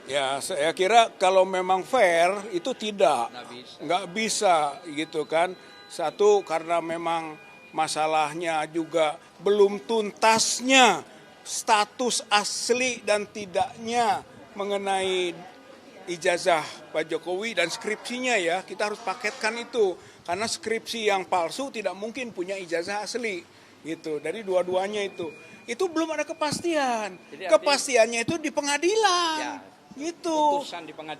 Ya, saya kira kalau memang fair itu nggak bisa gitu kan. Satu karena memang masalahnya juga belum tuntasnya status asli dan tidaknya mengenai ijazah Pak Jokowi dan skripsinya ya, kita harus paketkan itu. Karena skripsi yang palsu tidak mungkin punya ijazah asli gitu. Dari dua-duanya itu belum ada kepastian. Kepastiannya itu di pengadilan. Ya. Gitu.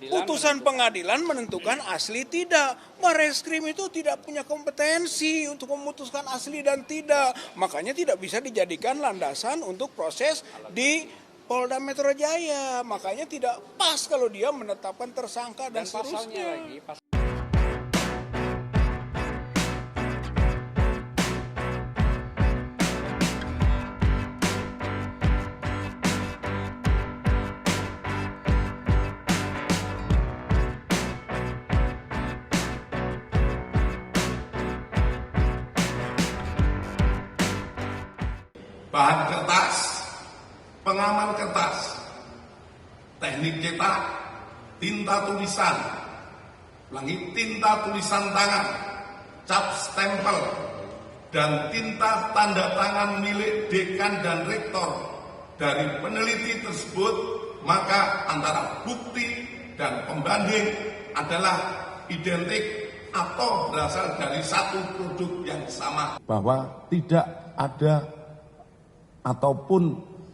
Putusan di pengadilan menentukan asli tidak. Bareskrim itu tidak punya kompetensi untuk memutuskan asli dan tidak. Makanya tidak bisa dijadikan landasan untuk proses di Polda Metro Jaya. Makanya tidak pas kalau dia menetapkan tersangka dan seterusnya. Bahan kertas, pengaman kertas, teknik cetak, tinta tulisan, tinta tulisan tangan, cap stempel, dan tinta tanda tangan milik dekan dan rektor dari peneliti tersebut, maka antara bukti dan pembanding adalah identik atau berasal dari satu produk yang sama. Bahwa tidak ada ataupun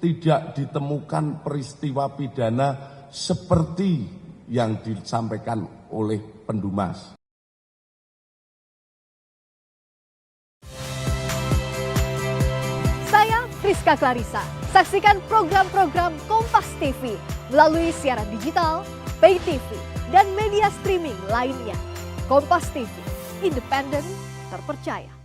tidak ditemukan peristiwa pidana seperti yang disampaikan oleh Pendumas. Saya Friska Clarissa. Saksikan program-program Kompas TV melalui siaran digital, pay TV, dan media streaming lainnya. Kompas TV, independen, terpercaya.